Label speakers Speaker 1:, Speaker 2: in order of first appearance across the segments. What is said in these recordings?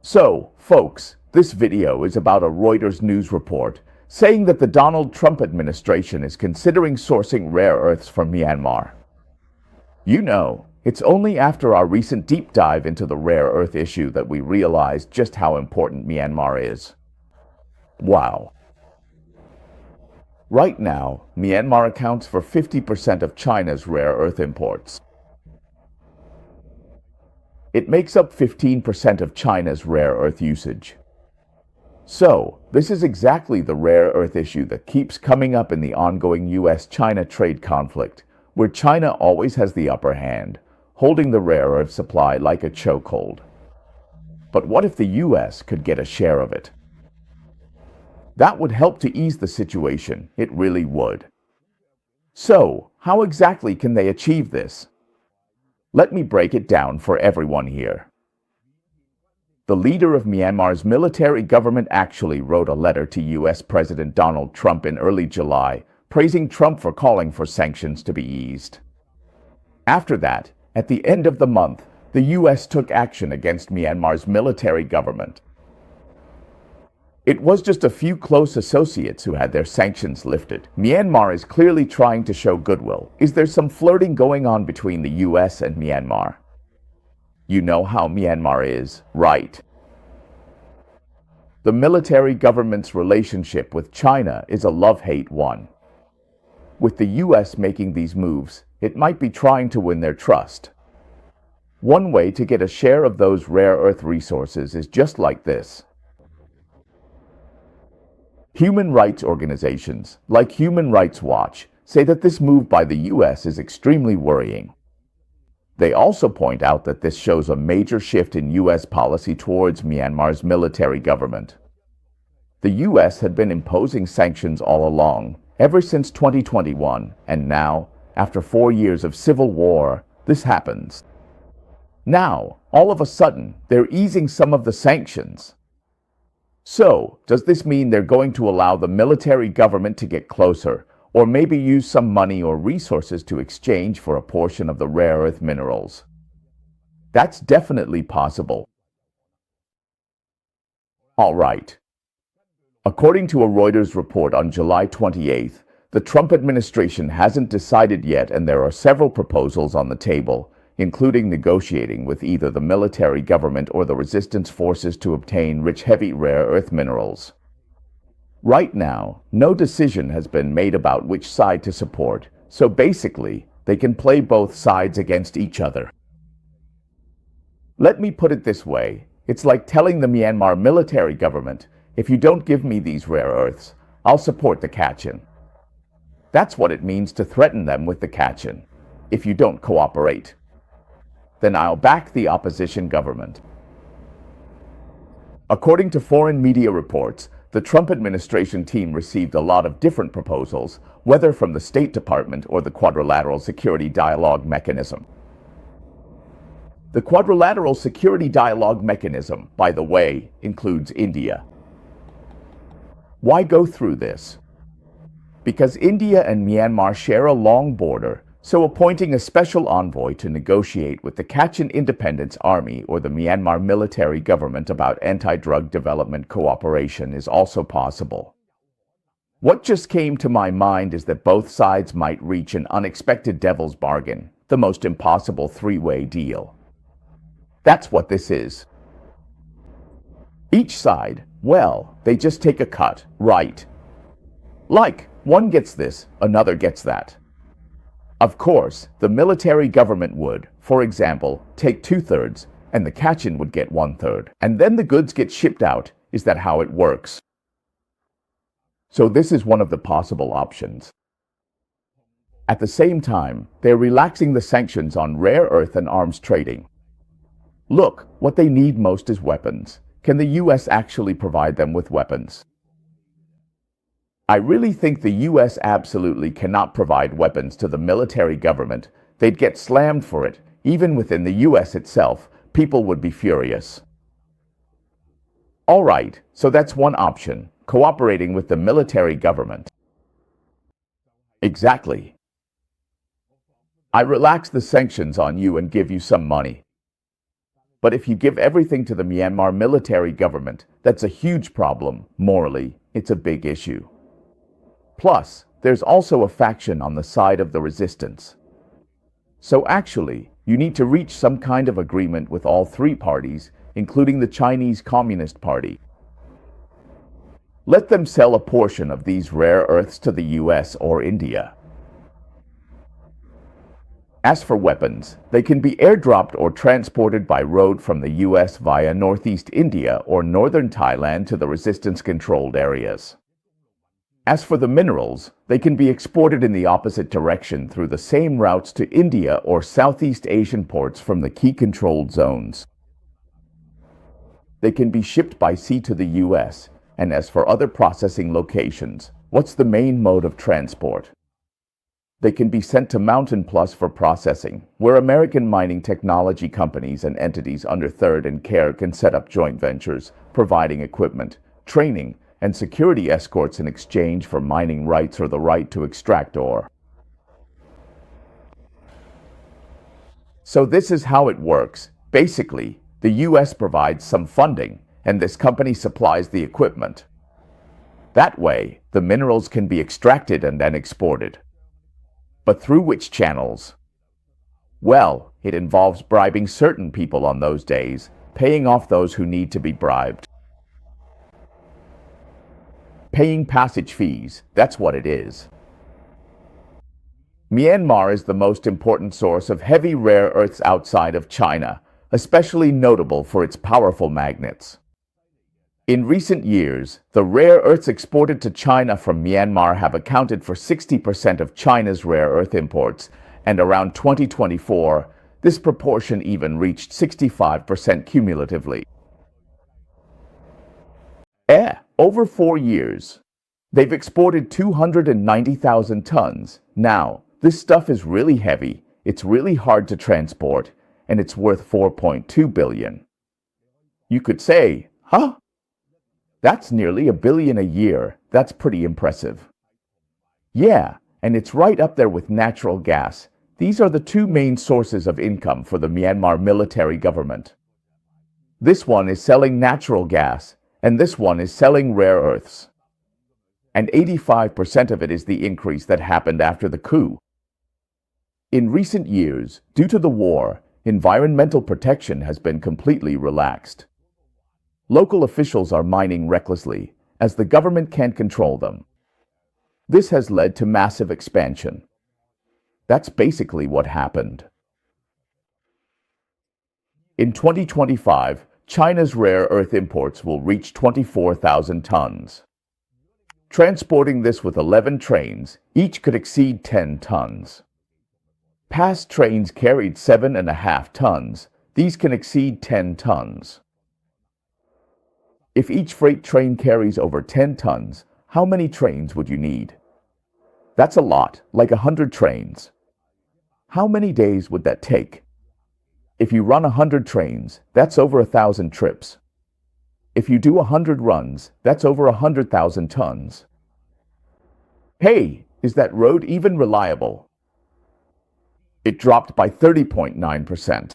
Speaker 1: So, folks, this video is about a Reuters news report saying that the Donald Trump administration is considering sourcing rare earths from Myanmar. You know, it's only after our recent deep dive into the rare earth issue that we realized just how important Myanmar is. Wow. Right now, Myanmar accounts for 50% of China's rare earth imports. It makes up 15% of China's rare earth usage. So, this is exactly the rare earth issue that keeps coming up in the ongoing US-China trade conflict, where China always has the upper hand, holding the rare earth supply like a chokehold. But what if the US could get a share of it? That would help to ease the situation, it really would. So, how exactly can they achieve this? Let me break it down for everyone here. The leader of Myanmar's military government actually wrote a letter to US President Donald Trump in early July, praising Trump for calling for sanctions to be eased. After that, at the end of the month, the US took action against Myanmar's military government. It was just a few close associates who had their sanctions lifted. Myanmar is clearly trying to show goodwill. Is there some flirting going on between the US and Myanmar? You know how Myanmar is, right? The military government's relationship with China is a love-hate one. With the US making these moves, it might be trying to win their trust. One way to get a share of those rare earth resources is just like this. Human rights organizations, like Human Rights Watch, say that this move by the US is extremely worrying. They also point out that this shows a major shift in US policy towards Myanmar's military government. The US had been imposing sanctions all along, ever since 2021, and now, after 4 years of civil war, this happens. Now, all of a sudden, they're easing some of the sanctions. So, does this mean they're going to allow the military government to get closer, or maybe use some money or resources to exchange for a portion of the rare earth minerals? That's definitely possible. All right. According to a Reuters report on July 28th, the Trump administration hasn't decided yet, and there are several proposals on the table, including negotiating with either the military government or the resistance forces to obtain rich heavy rare earth minerals. Right now, no decision has been made about which side to support, so basically, they can play both sides against each other. Let me put it this way, it's like telling the Myanmar military government, if you don't give me these rare earths, I'll support the Kachin. That's what it means to threaten them with the Kachin. If you don't cooperate, then I'll back the opposition government. According to foreign media reports, the Trump administration team received a lot of different proposals, whether from the State Department or the Quadrilateral Security Dialogue Mechanism. The Quadrilateral Security Dialogue Mechanism, by the way, includes India. Why go through this? Because India and Myanmar share a long border, so appointing a special envoy to negotiate with the Kachin Independence Army or the Myanmar military government about anti-drug development cooperation is also possible. What just came to my mind is that both sides might reach an unexpected devil's bargain, the most impossible three-way deal. That's what this is. Each side, well, they just take a cut, right? Like, one gets this, another gets that. Of course, the military government would, for example, take 2/3, and the Kachin would get 1/3, and then the goods get shipped out. Is that how it works? So this is one of the possible options. At the same time, they're relaxing the sanctions on rare earth and arms trading. Look, what they need most is weapons. Can the US actually provide them with weapons? I really think the US absolutely cannot provide weapons to the military government. They'd get slammed for it. Even within the US itself, people would be furious. All right, so that's one option, cooperating with the military government. Exactly. I relax the sanctions on you and give you some money. But if you give everything to the Myanmar military government, that's a huge problem. Morally, it's a big issue. Plus, there's also a faction on the side of the resistance. So actually, you need to reach some kind of agreement with all three parties, including the Chinese Communist Party. Let them sell a portion of these rare earths to the US or India. As for weapons, they can be airdropped or transported by road from the US via northeast India or northern Thailand to the resistance-controlled areas. As for the minerals, they can be exported in the opposite direction through the same routes to India or Southeast Asian ports from the key controlled zones. They can be shipped by sea to the US, and as for other processing locations, what's the main mode of transport? They can be sent to Mountain Plus for processing, where American mining technology companies and entities under Third and Care can set up joint ventures, providing equipment, training, and security escorts in exchange for mining rights or the right to extract ore. So this is how it works. Basically, the US provides some funding, and this company supplies the equipment. That way, the minerals can be extracted and then exported. But through which channels? Well, it involves bribing certain people on those days, paying off those who need to be bribed. Paying passage fees, that's what it is. Myanmar is the most important source of heavy rare earths outside of China, especially notable for its powerful magnets. In recent years, the rare earths exported to China from Myanmar have accounted for 60% of China's rare earth imports, and around 2024, this proportion even reached 65% cumulatively. Over 4 years, they've exported 290,000 tons. Now, this stuff is really heavy, it's really hard to transport, and it's worth 4.2 billion. You could say, huh? That's nearly $1 billion a year. That's pretty impressive. Yeah, and it's right up there with natural gas. These are the two main sources of income for the Myanmar military government. This one is selling natural gas, and this one is selling rare earths. And 85% of it is the increase that happened after the coup. In recent years, due to the war, environmental protection has been completely relaxed. Local officials are mining recklessly, as the government can't control them. This has led to massive expansion. That's basically what happened. In 2025, China's rare earth imports will reach 24,000 tons. Transporting this with 11 trains, each could exceed 10 tons. Past trains carried 7.5 tons. These can exceed 10 tons. If each freight train carries over 10 tons, how many trains would you need? That's a lot, like 100 trains. How many days would that take? If you run 100 trains, that's over 1,000 trips. If you do 100 runs, that's over 100,000 tons. Hey, is that road even reliable? It dropped by 30.9%.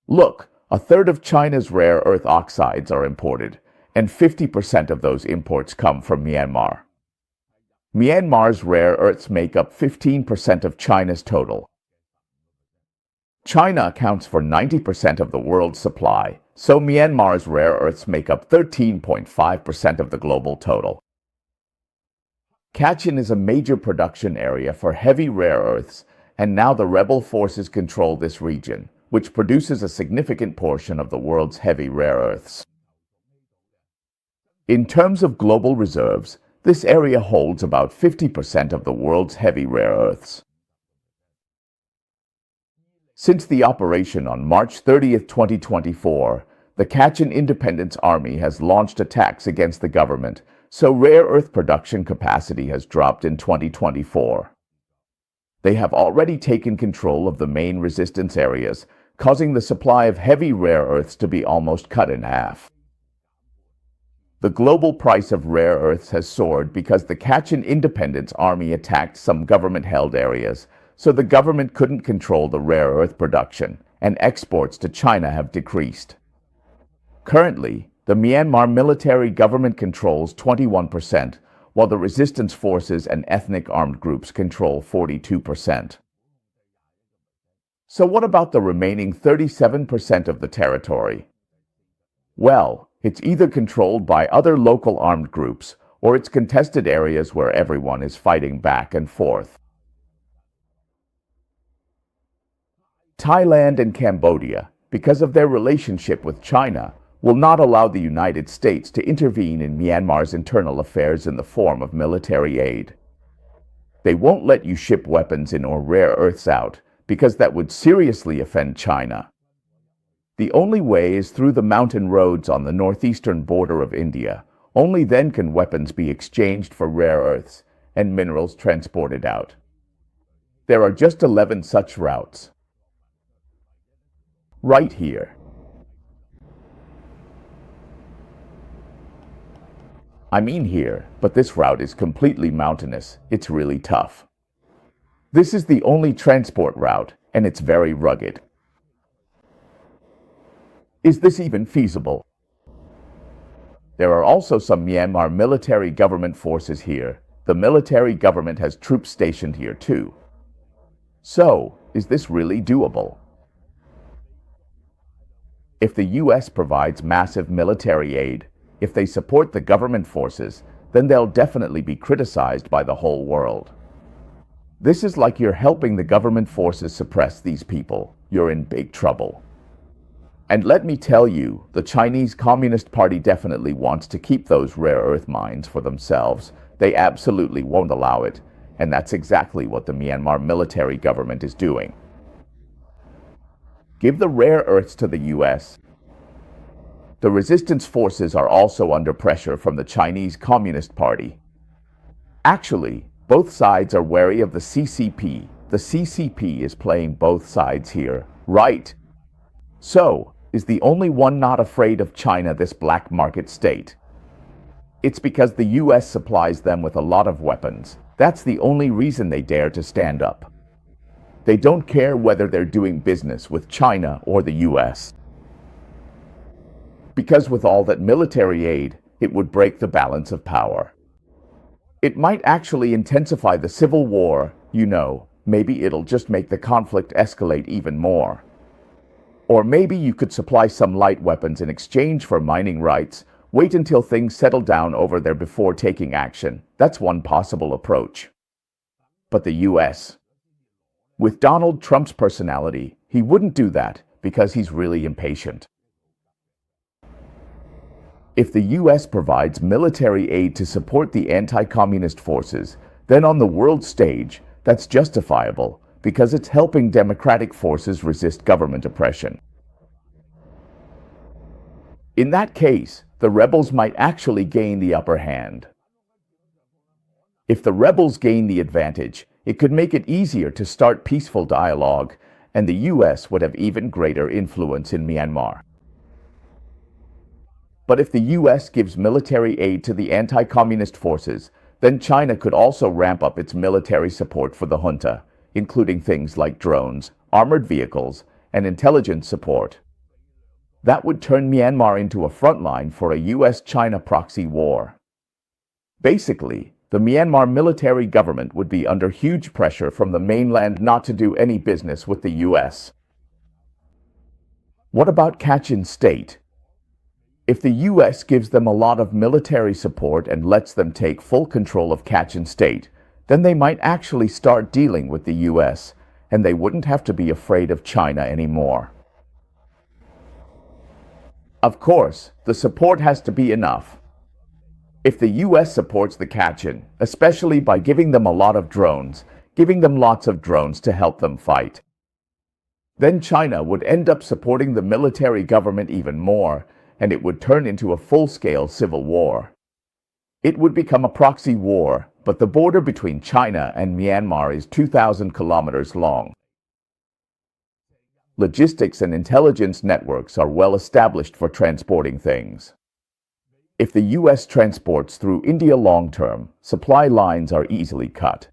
Speaker 1: Look, a third of China's rare earth oxides are imported, and 50% of those imports come from Myanmar. Myanmar's rare earths make up 15% of China's total. China accounts for 90% of the world's supply, so Myanmar's rare earths make up 13.5% of the global total. Kachin is a major production area for heavy rare earths, and now the rebel forces control this region, which produces a significant portion of the world's heavy rare earths. In terms of global reserves, this area holds about 50% of the world's heavy rare earths. Since the operation on March 30, 2024, the Kachin Independence Army has launched attacks against the government, so rare earth production capacity has dropped in 2024. They have already taken control of the main resistance areas, causing the supply of heavy rare earths to be almost cut in half. The global price of rare earths has soared because the Kachin Independence Army attacked some government-held areas, so the government couldn't control the rare earth production, and exports to China have decreased. Currently, the Myanmar military government controls 21%, while the resistance forces and ethnic armed groups control 42%. So what about the remaining 37% of the territory? Well, it's either controlled by other local armed groups, or it's contested areas where everyone is fighting back and forth. Thailand and Cambodia, because of their relationship with China, will not allow the United States to intervene in Myanmar's internal affairs in the form of military aid. They won't let you ship weapons in or rare earths out, because that would seriously offend China. The only way is through the mountain roads on the northeastern border of India. Only then can weapons be exchanged for rare earths and minerals transported out. There are just 11 such routes. Right here. I mean here, but this route is completely mountainous. It's really tough. This is the only transport route, and it's very rugged. Is this even feasible? There are also some Myanmar military government forces here. The military government has troops stationed here too. So, is this really doable? If the US provides massive military aid, if they support the government forces, then they'll definitely be criticized by the whole world. This is like you're helping the government forces suppress these people. You're in big trouble. And let me tell you, the Chinese Communist Party definitely wants to keep those rare earth mines for themselves. They absolutely won't allow it, and that's exactly what the Myanmar military government is doing. Give the rare earths to the US. The resistance forces are also under pressure from the Chinese Communist Party. Actually, both sides are wary of the CCP. The CCP is playing both sides here, right? So, is the only one not afraid of China this black market state? It's because the US supplies them with a lot of weapons. That's the only reason they dare to stand up. They don't care whether they're doing business with China or the US. Because with all that military aid, it would break the balance of power. It might actually intensify the civil war, you know. Maybe it'll just make the conflict escalate even more. Or maybe you could supply some light weapons in exchange for mining rights, wait until things settle down over there before taking action. That's one possible approach. But the US, with Donald Trump's personality, he wouldn't do that because he's really impatient. If the US provides military aid to support the anti-communist forces, then on the world stage, that's justifiable because it's helping democratic forces resist government oppression. In that case, the rebels might actually gain the upper hand. If the rebels gain the advantage, it could make it easier to start peaceful dialogue, and the US would have even greater influence in Myanmar. But if the US gives military aid to the anti-communist forces, then China could also ramp up its military support for the junta, including things like drones, armored vehicles, and intelligence support. That would turn Myanmar into a frontline for a US-China proxy war. Basically, the Myanmar military government would be under huge pressure from the mainland not to do any business with the US. What about Kachin State? If the US gives them a lot of military support and lets them take full control of Kachin State, then they might actually start dealing with the US, and they wouldn't have to be afraid of China anymore. Of course, the support has to be enough. If the US supports the Kachin, especially by giving them a lot of drones, giving them lots of drones to help them fight, then China would end up supporting the military government even more, and it would turn into a full-scale civil war. It would become a proxy war, but the border between China and Myanmar is 2,000 kilometers long. Logistics and intelligence networks are well established for transporting things. If the US transports through India long-term, supply lines are easily cut.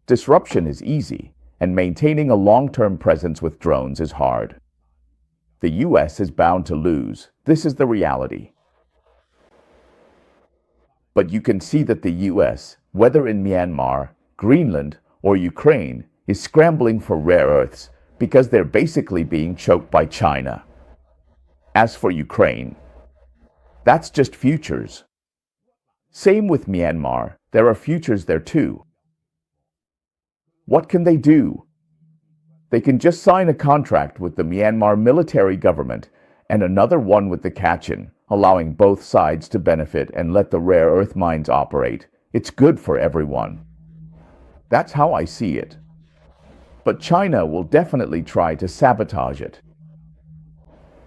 Speaker 1: Disruption is easy, and maintaining a long-term presence with drones is hard. The US is bound to lose. This is the reality. But you can see that the US, whether in Myanmar, Greenland, or Ukraine, is scrambling for rare earths because they're basically being choked by China. As for Ukraine, that's just futures. Same with Myanmar, there are futures there too. What can they do? They can just sign a contract with the Myanmar military government and another one with the Kachin, allowing both sides to benefit and let the rare earth mines operate. It's good for everyone. That's how I see it. But China will definitely try to sabotage it.